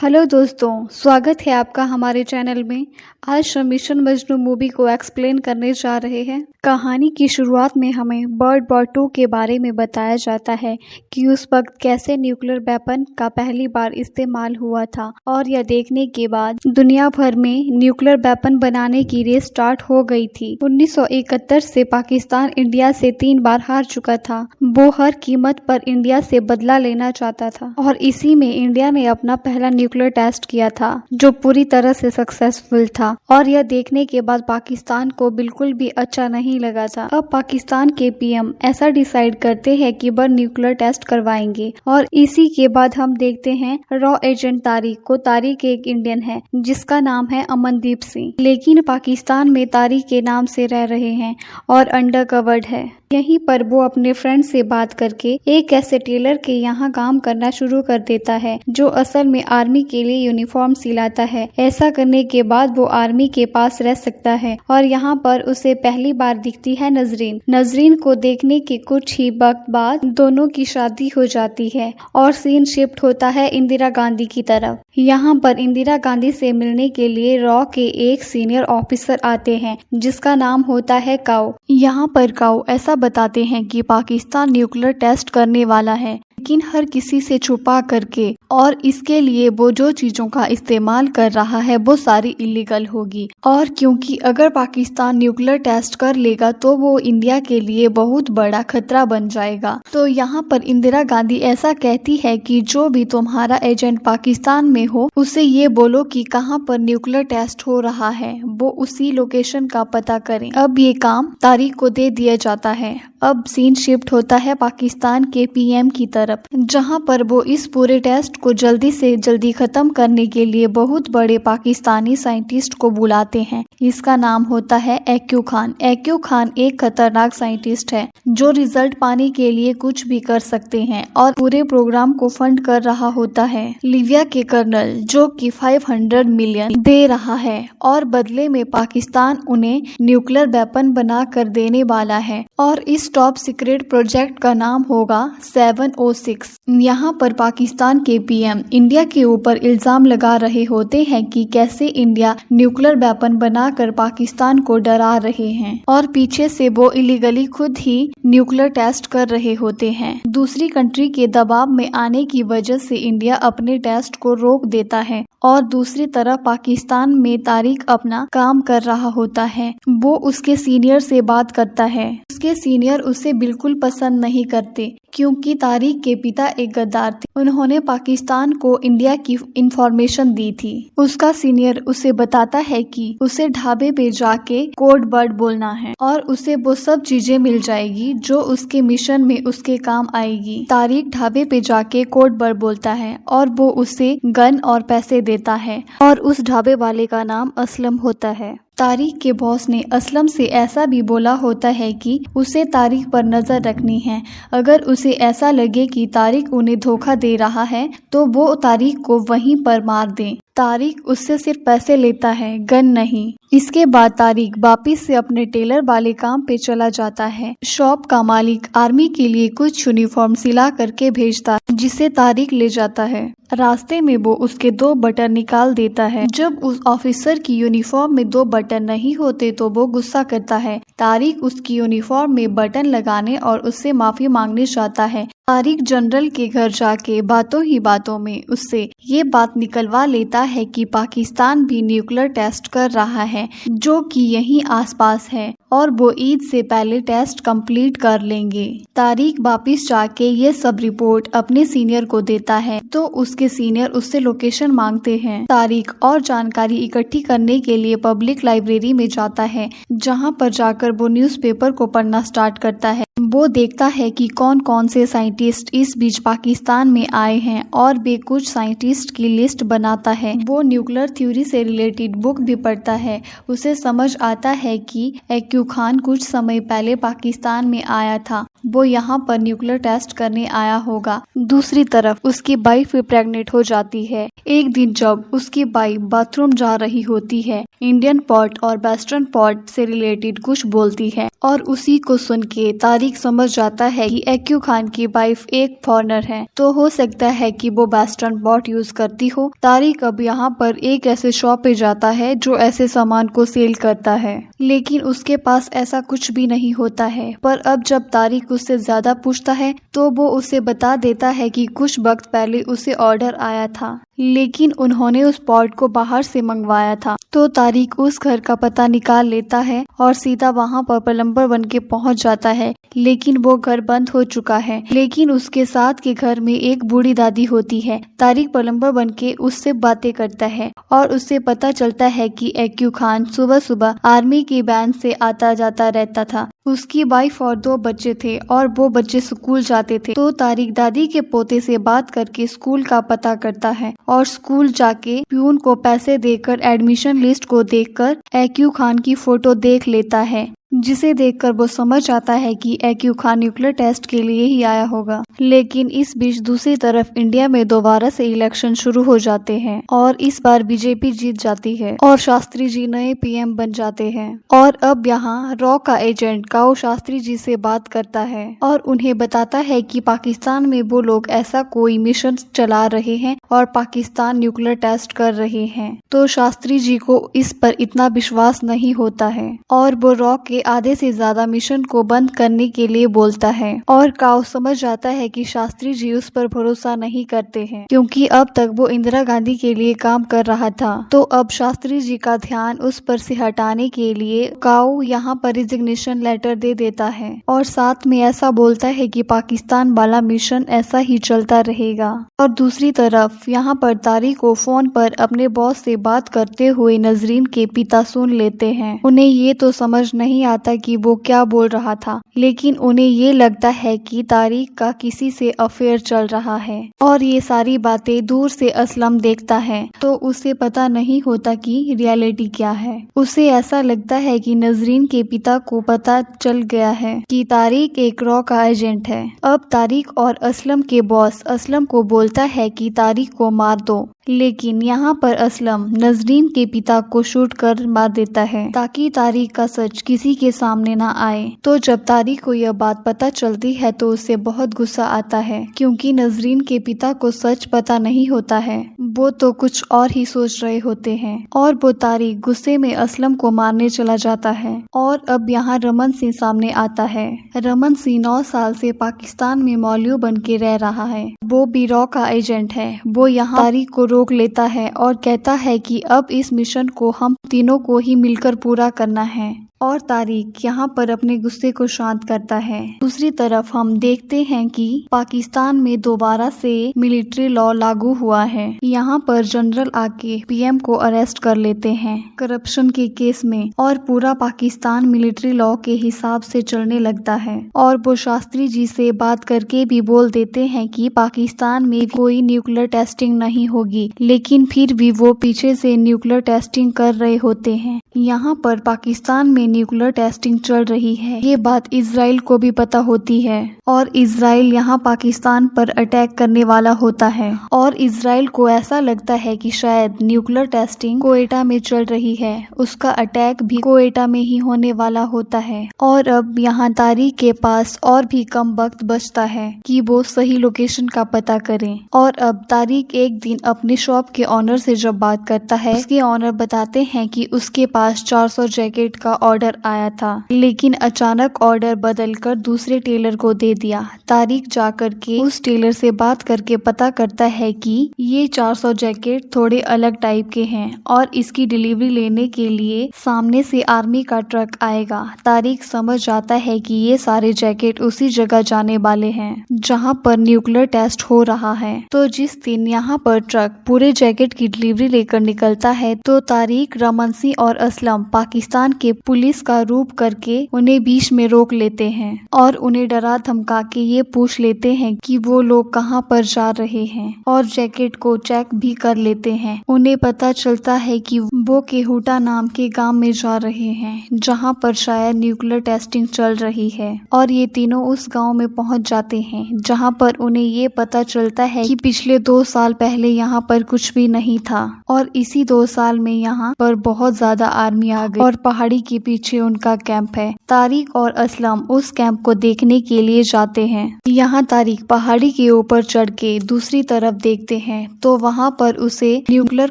Hello दोस्तों, स्वागत है आपका हमारे चैनल में। आज हम मिशन मजनू मूवी को एक्सप्लेन करने जा रहे हैं। कहानी की शुरुआत में हमें वर्ल्ड वॉर 2 के बारे में बताया जाता है कि उस वक्त कैसे न्यूक्लियर वेपन का पहली बार इस्तेमाल हुआ था, और यह देखने के बाद दुनिया भर में न्यूक्लियर वेपन बनाने की रेस स्टार्ट हो गई थी। 1971 से पाकिस्तान इंडिया से 3 बार हार चुका था। वो हर कीमत पर इंडिया से बदला लेना चाहता था, और इसी में इंडिया ने अपना पहला न्यूक्लियर टेस्ट किया था जो पूरी तरह से सक्सेसफुल था। और यह देखने के बाद पाकिस्तान को बिल्कुल भी अच्छा नहीं लगा था। अब पाकिस्तान के पीएम ऐसा डिसाइड करते हैं कि वह न्यूक्लियर टेस्ट करवाएंगे, और इसी के बाद हम देखते हैं रॉ एजेंट तारिक को। तारिक एक इंडियन है जिसका नाम है अमनदीप सिंह, लेकिन पाकिस्तान में तारिक के नाम से रह रहे हैं और अंडर कवर्ड है। यहीं पर वो अपने फ्रेंड से बात करके एक ऐसे टेलर के यहाँ काम करना शुरू कर देता है जो असल में आर्मी के लिए यूनिफॉर्म सिलाता है। ऐसा करने के बाद वो आर्मी के पास रह सकता है, और यहाँ पर उसे पहली बार दिखती है नजरीन। नजरीन को देखने के कुछ ही वक्त बाद दोनों की शादी हो जाती है और सीन शिफ्ट होता है इंदिरा गांधी की तरफ। यहाँ पर इंदिरा गांधी से मिलने के लिए रॉ के एक सीनियर ऑफिसर आते हैं जिसका नाम होता है काओ। यहाँ पर काओ ऐसा बताते हैं कि पाकिस्तान न्यूक्लियर टेस्ट करने वाला है, लेकिन हर किसी से छुपा करके, और इसके लिए वो जो चीजों का इस्तेमाल कर रहा है वो सारी इलीगल होगी। और क्योंकि अगर पाकिस्तान न्यूक्लियर टेस्ट कर लेगा तो वो इंडिया के लिए बहुत बड़ा खतरा बन जाएगा। तो यहाँ पर इंदिरा गांधी ऐसा कहती है कि जो भी तुम्हारा एजेंट पाकिस्तान में हो उसे ये बोलो कि कहाँ पर न्यूक्लियर टेस्ट हो रहा है, वो उसी लोकेशन का पता करें। अब ये काम तारिक को दे दिया जाता है। अब सीन शिफ्ट होता है पाकिस्तान के पीएम की तरफ, जहां पर वो इस पूरे टेस्ट को जल्दी से जल्दी खत्म करने के लिए बहुत बड़े पाकिस्तानी साइंटिस्ट को बुलाते हैं। इसका नाम होता है एक्यू खान। एक्यू खान एक खतरनाक साइंटिस्ट है जो रिजल्ट पाने के लिए कुछ भी कर सकते हैं, और पूरे प्रोग्राम को फंड कर रहा होता है लीबिया के कर्नल, जो कि 500 मिलियन दे रहा है, और बदले में पाकिस्तान उन्हें न्यूक्लियर वेपन बना कर देने वाला है। और इस टॉप सीक्रेट प्रोजेक्ट का नाम होगा 706। यहाँ पर पाकिस्तान के पीएम इंडिया के ऊपर इल्जाम लगा रहे होते हैं कि कैसे इंडिया न्यूक्लियर वेपन बनाकर पाकिस्तान को डरा रहे हैं, और पीछे से वो इलीगली खुद ही न्यूक्लियर टेस्ट कर रहे होते हैं। दूसरी कंट्री के दबाव में आने की वजह से इंडिया अपने टेस्ट को रोक देता है, और दूसरी तरफ पाकिस्तान में तारिक अपना काम कर रहा होता है। वो उसके सीनियर से बात करता है। उसके सीनियर उसे बिल्कुल पसंद नहीं करते क्योंकि तारिक के पिता एक गद्दार थे। उन्होंने पाकिस्तान को इंडिया की इंफॉर्मेशन दी थी। उसका सीनियर उसे बताता है कि उसे ढाबे पे जाके कोड वर्ड बोलना है और उसे वो सब चीजें मिल जाएगी जो उसके मिशन में उसके काम आएगी। तारिक ढाबे पे जाके कोड वर्ड बोलता है और वो उसे गन और पैसे देता है, और उस ढाबे वाले का नाम असलम होता है। तारिक के बॉस ने असलम से ऐसा भी बोला होता है कि उसे तारिक पर नजर रखनी है। अगर उसे ऐसा लगे कि तारिक उन्हें धोखा दे रहा है तो वो तारिक को वहीं पर मार दे। तारिक उससे सिर्फ पैसे लेता है, गन नहीं। इसके बाद तारिक वापिस से अपने टेलर वाले काम पे चला जाता है। शॉप का मालिक आर्मी के लिए कुछ यूनिफॉर्म सिला करके भेजता है जिसे तारिक ले जाता है। रास्ते में वो उसके 2 बटन निकाल देता है। जब उस ऑफिसर की यूनिफॉर्म में 2 बटन नहीं होते तो वो गुस्सा करता है। तारिक उसकी यूनिफॉर्म में बटन लगाने और उससे माफी मांगने जाता है। तारिक जनरल के घर जाके बातों ही बातों में उससे ये बात निकलवा लेता है कि पाकिस्तान भी न्यूक्लियर टेस्ट कर रहा है जो कि यहीं आसपास है, और वो ईद से पहले टेस्ट कंप्लीट कर लेंगे। तारिक वापिस जाके ये सब रिपोर्ट अपने सीनियर को देता है, तो उसके सीनियर उससे लोकेशन मांगते हैं। तारिक और जानकारी इकट्ठी करने के लिए पब्लिक लाइब्रेरी में जाता है, जहाँ पर जाकर वो न्यूज़पेपर को पढ़ना स्टार्ट करता है। वो देखता है कि कौन कौन से साइंटिस्ट इस बीच पाकिस्तान में आए हैं, और वे कुछ साइंटिस्ट की लिस्ट बनाता है। वो न्यूक्लियर थ्योरी से रिलेटेड बुक भी पढ़ता है। उसे समझ आता है कि एक्यू खान कुछ समय पहले पाकिस्तान में आया था वो यहाँ पर न्यूक्लियर टेस्ट करने आया होगा। दूसरी तरफ उसकी वाइफ भी प्रेग्नेंट हो जाती है। एक दिन जब उसकी वाइफ बाथरूम जा रही होती है, इंडियन पॉट और वेस्टर्न पॉट से रिलेटेड कुछ बोलती है और उसी को सुन के तारिक समझ जाता है कि एक्यू खान की वाइफ एक फॉरेनर है, तो हो सकता है कि वो वेस्टर्न पॉट यूज करती हो। तारिक अब यहाँ पर एक ऐसे शॉप पे जाता है जो ऐसे सामान को सेल करता है, लेकिन उसके पास ऐसा कुछ भी नहीं होता है। पर अब जब तारिक उससे ज्यादा पूछता है तो वो उसे बता देता है कि कुछ वक्त पहले उसे ऑर्डर आया था, लेकिन उन्होंने उस पॉट को बाहर से मंगवाया था। तो तारिक उस घर का पता निकाल लेता है और सीधा वहां पर प्लम्बर बन के पहुंच जाता है, लेकिन वो घर बंद हो चुका है। लेकिन उसके साथ के घर में एक बूढ़ी दादी होती है। तारिक प्लम्बर बन के उससे बातें करता है और उससे पता चलता है कि एक्यू खान सुबह सुबह आर्मी की वैन से आता जाता रहता था। उसकी वाइफ और 2 बच्चे थे और वो बच्चे स्कूल जाते थे। तो तारिक दादी के पोते से बात करके स्कूल का पता करता है और स्कूल जाके प्यून को पैसे देकर एडमिशन लिस्ट को देखकर एक्यू खान की फोटो देख लेता है, जिसे देखकर वो समझ आता है कि एक्यू खान न्यूक्लियर टेस्ट के लिए ही आया होगा। लेकिन इस बीच दूसरी तरफ इंडिया में दोबारा से इलेक्शन शुरू हो जाते हैं और इस बार बीजेपी जीत जाती है और शास्त्री जी नए पीएम बन जाते हैं। और अब यहाँ रॉ का एजेंट काऊ शास्त्री जी से बात करता है और उन्हें बताता है कि पाकिस्तान में वो लोग ऐसा कोई मिशन चला रहे हैं और पाकिस्तान न्यूक्लियर टेस्ट कर रहे हैं। तो शास्त्री जी को इस पर इतना विश्वास नहीं होता है और वो रॉ के आधे से ज्यादा मिशन को बंद करने के लिए बोलता है। और काऊ समझ जाता है कि शास्त्री जी उस पर भरोसा नहीं करते हैं, क्योंकि अब तक वो इंदिरा गांधी के लिए काम कर रहा था। तो अब शास्त्री जी का ध्यान उस पर से हटाने के लिए काऊ यहाँ पर रिजिग्नेशन लेटर दे देता है और साथ में ऐसा बोलता है कि पाकिस्तान वाला मिशन ऐसा ही चलता रहेगा। और दूसरी तरफ यहाँ पर तारिक को फोन पर अपने बॉस से बात करते हुए नजरीन के पिता सुन लेते हैं। उन्हें ये तो समझ नहीं आता कि वो क्या बोल रहा था, लेकिन उन्हें ये लगता है कि तारिक का किसी से अफेयर चल रहा है और ये सारी बातें दूर से असलम देखता है। तो उसे पता नहीं होता कि रियलिटी क्या है। उसे ऐसा लगता है कि नजरीन के पिता को पता चल गया है कि तारिक एक रॉ का एजेंट है। अब तारिक और असलम के बॉस असलम को बोलता है कि तारिक को मार दो, लेकिन यहाँ पर असलम नजरीन के पिता को शूट कर मार देता है ताकि तारिक का सच किसी के सामने ना आए। तो जब तारिक को यह बात पता चलती है तो उसे बहुत गुस्सा आता है, क्योंकि नजरीन के पिता को सच पता नहीं होता है, वो तो कुछ और ही सोच रहे होते हैं। और वो तारिक गुस्से में असलम को मारने चला जाता है। और अब यहाँ रमन सिंह सामने आता है। रमन सिंह 9 साल से पाकिस्तान में मौलवी बन के रह रहा है। वो भी रॉ का एजेंट है। वो यहाँ तारिक को रोक लेता है और कहता है कि अब इस मिशन को हम तीनों को ही मिलकर पूरा करना है। और तारिक यहाँ पर अपने गुस्से को शांत करता है। दूसरी तरफ हम देखते हैं कि पाकिस्तान में दोबारा से मिलिट्री लॉ लागू हुआ है। यहाँ पर जनरल आके पीएम को अरेस्ट कर लेते हैं करप्शन के केस में और पूरा पाकिस्तान मिलिट्री लॉ के हिसाब से चलने लगता है। और वो शास्त्री जी से बात करके भी बोल देते हैं कि पाकिस्तान में कोई न्यूक्लियर टेस्टिंग नहीं होगी, लेकिन फिर भी वो पीछे से न्यूक्लियर टेस्टिंग कर रहे होते हैं। यहाँ पर पाकिस्तान में न्यूक्लियर टेस्टिंग चल रही है, ये बात इजराइल को भी पता होती है और इजराइल यहाँ पाकिस्तान पर अटैक करने वाला होता है। और इजराइल को ऐसा लगता है कि शायद न्यूक्लियर टेस्टिंग कोएटा में चल रही है, उसका अटैक भी कोएटा में ही होने वाला होता है। और अब यहाँ तारिक के पास और भी कम वक्त बचता है कि वो सही लोकेशन का पता करें। और अब तारिक एक दिन अपने शॉप के ऑनर से जब बात करता है, उसके ऑनर बताते हैं कि उसके पास 400 जैकेट का ऑर्डर आया था, लेकिन अचानक ऑर्डर बदलकर दूसरे टेलर को दे दिया। तारिक जाकर के उस टेलर से बात करके पता करता है कि ये 400 जैकेट थोड़े अलग टाइप के हैं और इसकी डिलीवरी लेने के लिए सामने से आर्मी का ट्रक आएगा। तारिक समझ जाता है कि ये सारे जैकेट उसी जगह जाने वाले हैं जहां पर न्यूक्लियर टेस्ट हो रहा है। तो जिस दिन यहाँ पर ट्रक पूरे जैकेट की डिलीवरी लेकर निकलता है तो तारिक, रमन सिंह और असलम पाकिस्तान के पुलिस पुलिस का रूप करके उन्हें बीच में रोक लेते हैं और उन्हें डरा धमका के ये पूछ लेते हैं कि वो लोग कहाँ पर जा रहे हैं और जैकेट को चेक भी कर लेते हैं। उन्हें पता चलता है कि वो केहूटा नाम के गांव में जा रहे हैं जहां पर शायद न्यूक्लियर टेस्टिंग चल रही है और ये तीनों उस गांव में पहुंच जाते हैं जहां पर उन्हें ये पता चलता है कि पिछले 2 साल पहले यहाँ पर कुछ भी नहीं था और इसी 2 साल में यहाँ पर बहुत ज्यादा आर्मी आ गई और पहाड़ी के पीछे उनका कैंप है। तारिक और असलम उस कैंप को देखने के लिए जाते हैं। यहाँ तारिक पहाड़ी के ऊपर चढ़ के दूसरी तरफ देखते हैं तो वहाँ पर उसे न्यूक्लियर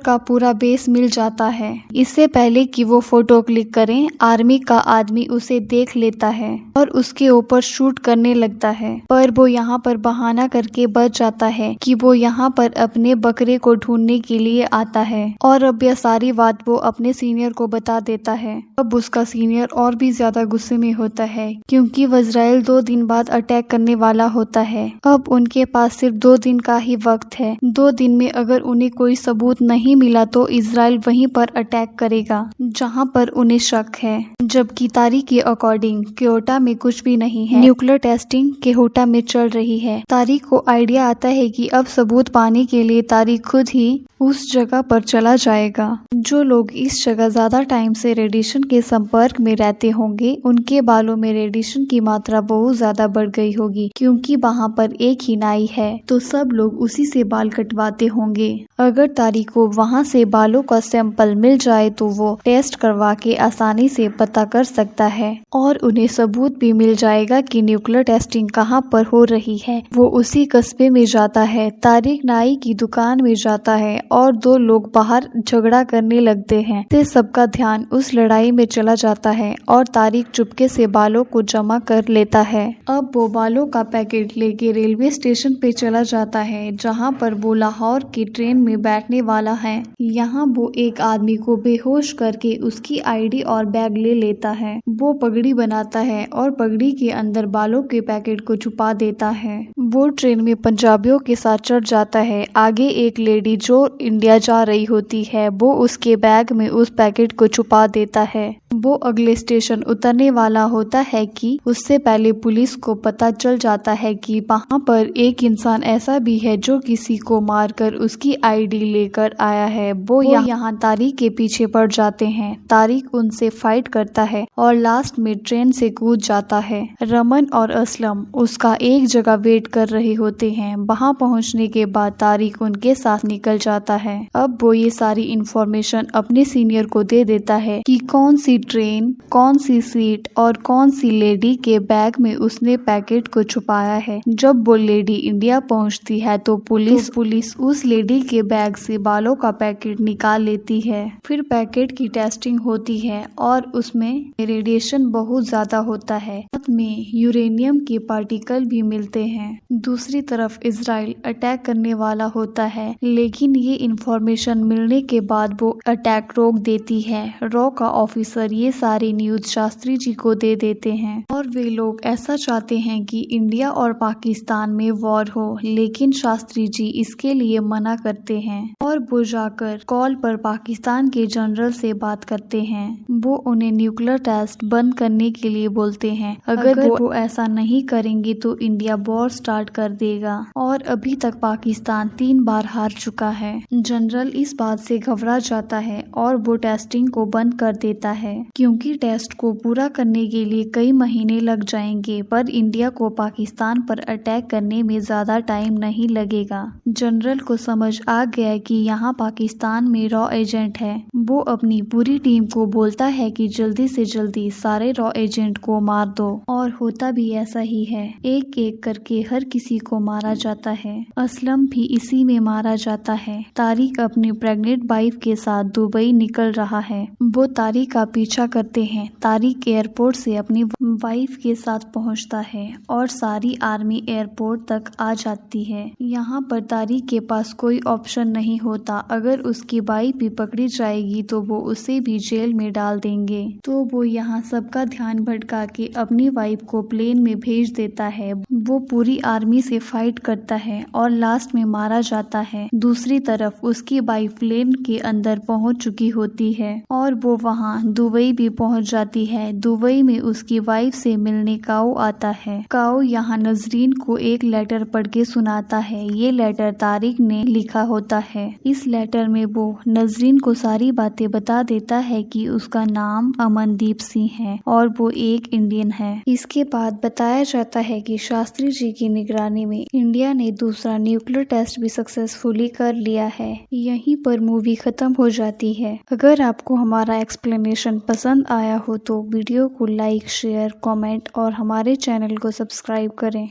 का पूरा बेस मिल जाता है। इससे पहले कि वो फोटो क्लिक करें, आर्मी का आदमी उसे देख लेता है और उसके ऊपर शूट करने लगता है, पर वो यहाँ पर बहाना करके बच जाता है कि वो यहाँ पर अपने बकरे को ढूंढने के लिए आता है और अब यह सारी बात वो अपने सीनियर को बता देता है। अब उसका सीनियर और भी ज्यादा गुस्से में होता है क्योंकि इजराइल 2 दिन बाद अटैक करने वाला होता है। अब उनके पास सिर्फ 2 दिन का ही वक्त है। 2 दिन में अगर उन्हें कोई सबूत नहीं मिला तो इजराइल वहीं पर अटैक करेगा जहां पर उन्हें शक है। जबकि तारिक के अकॉर्डिंग केहूटा में कुछ भी नहीं है। न्यूक्लियर टेस्टिंग केहूटा में चल रही है। तारिक को आइडिया आता है कि अब सबूत पाने के लिए तारिक खुद ही उस जगह पर चला जाएगा। जो लोग इस जगह ज्यादा टाइम से रेडिएशन के संपर्क में रहते होंगे उनके बालों में रेडिएशन की मात्रा बहुत ज्यादा बढ़ गई होगी क्योंकि वहाँ पर एक ही नाई है तो सब लोग उसी से बाल कटवाते होंगे। अगर तारिक को वहाँ से बालों का सैंपल मिल जाए तो वो टेस्ट करवा के आसानी से पता कर सकता है और उन्हें सबूत भी मिल जाएगा कि न्यूक्लियर टेस्टिंग कहाँ पर हो रही है। वो उसी कस्बे में जाता है। तारिक नाई की दुकान में जाता है और 2 लोग बाहर झगड़ा करने लगते हैं। तो सबका ध्यान उस लड़ाई में चला जाता है और तारिक चुपके से बालों को जमा कर लेता है। अब वो बालों का पैकेट लेके रेलवे स्टेशन पे चला जाता है जहाँ पर वो लाहौर की ट्रेन में बैठने वाला है। यहाँ वो एक आदमी को बेहोश करके उसकी आईडी और बैग ले लेता है। वो पगड़ी बनाता है और पगड़ी के अंदर बालों के पैकेट को छुपा देता है। वो ट्रेन में पंजाबियों के साथ चढ़ जाता है। आगे एक लेडी जो इंडिया जा रही होती है वो उसके बैग में उस पैकेट को छुपा देता है। वो अगले स्टेशन उतरने वाला होता है कि उससे पहले पुलिस को पता चल जाता है कि वहाँ पर एक इंसान ऐसा भी है जो किसी को मारकर उसकी आईडी लेकर आया है। वो यहाँ तारिक के पीछे पड़ जाते हैं। तारिक उनसे फाइट करता है और लास्ट में ट्रेन से कूद जाता है। रमन और असलम उसका एक जगह वेट कर रहे होते हैं। वहाँ पहुँचने के बाद तारिक उनके साथ निकल जाता है। अब वो ये सारी इंफॉर्मेशन अपने सीनियर को दे देता है कि कौन सी ट्रेन, कौन सी सीट और कौन सी लेडी के बैग में उसने पैकेट को छुपाया है। जब वो लेडी इंडिया पहुंचती है तो पुलिस उस लेडी के बैग से बालों का पैकेट निकाल लेती है। फिर पैकेट की टेस्टिंग होती है और उसमें रेडिएशन बहुत ज्यादा होता है। साथ में यूरेनियम के पार्टिकल भी मिलते हैं। दूसरी तरफ इजराइल अटैक करने वाला होता है लेकिन ये इंफॉर्मेशन मिलने के बाद वो अटैक रोक देती है। रॉ का ऑफिसर ये सारी न्यूज शास्त्री जी को दे देते हैं और वे लोग ऐसा चाहते हैं कि इंडिया और पाकिस्तान में वॉर हो, लेकिन शास्त्री जी इसके लिए मना करते हैं और वो जाकर कॉल पर पाकिस्तान के जनरल से बात करते हैं। वो उन्हें न्यूक्लियर टेस्ट बंद करने के लिए बोलते हैं। अगर वो ऐसा नहीं करेंगे तो इंडिया वॉर स्टार्ट कर देगा और अभी तक पाकिस्तान 3 बार हार चुका है। जनरल इस बात से घबरा जाता है और वो टेस्टिंग को बंद कर देता है क्योंकि टेस्ट को पूरा करने के लिए कई महीने लग जाएंगे, पर इंडिया को पाकिस्तान पर अटैक करने में ज्यादा टाइम नहीं लगेगा। जनरल को समझ आ गया कि यहाँ पाकिस्तान में रॉ एजेंट है। वो अपनी पूरी टीम को बोलता है कि जल्दी से जल्दी सारे रॉ एजेंट को मार दो और होता भी ऐसा ही है। एक एक करके हर किसी को मारा जाता है। असलम भी इसी में मारा जाता है। तारिक अपनी प्रेग्नेंट वाइफ के साथ दुबई निकल रहा है। वो तारिक का पीछा करते हैं। तारिक एयरपोर्ट से अपनी वाइफ के साथ पहुंचता है और सारी आर्मी एयरपोर्ट तक आ जाती है। यहाँ पर तारिक के पास कोई ऑप्शन नहीं होता। अगर उसकी वाइफ भी पकड़ी जाएगी तो वो उसे भी जेल में डाल देंगे। तो वो यहाँ सबका ध्यान भटका के अपनी वाइफ को प्लेन में भेज देता है। वो पूरी आर्मी से फाइट करता है और लास्ट में मारा जाता है। दूसरी तरफ उसकी वाइफ प्लेन के अंदर पहुंच चुकी होती है और वो वहाँ दुबई भी पहुंच जाती है। दुबई में उसकी वाइफ से मिलने काओ आता है। काओ यहाँ नजरीन को एक लेटर पढ़ के सुनाता है। ये लेटर तारिक ने लिखा होता है। इस लेटर में वो नजरीन को सारी बातें बता देता है कि उसका नाम अमनदीप सिंह है और वो एक इंडियन है। इसके बाद बताया जाता है कि शास्त्री जी की निगरानी में इंडिया ने दूसरा न्यूक्लियर टेस्ट भी सक्सेसफुली कर लिया है। यहीं पर मूवी खत्म हो जाती है। अगर आपको हमारा एक्सप्लेनेशन पसंद आया हो तो वीडियो को लाइक, शेयर, कमेंट और हमारे चैनल को सब्सक्राइब करें।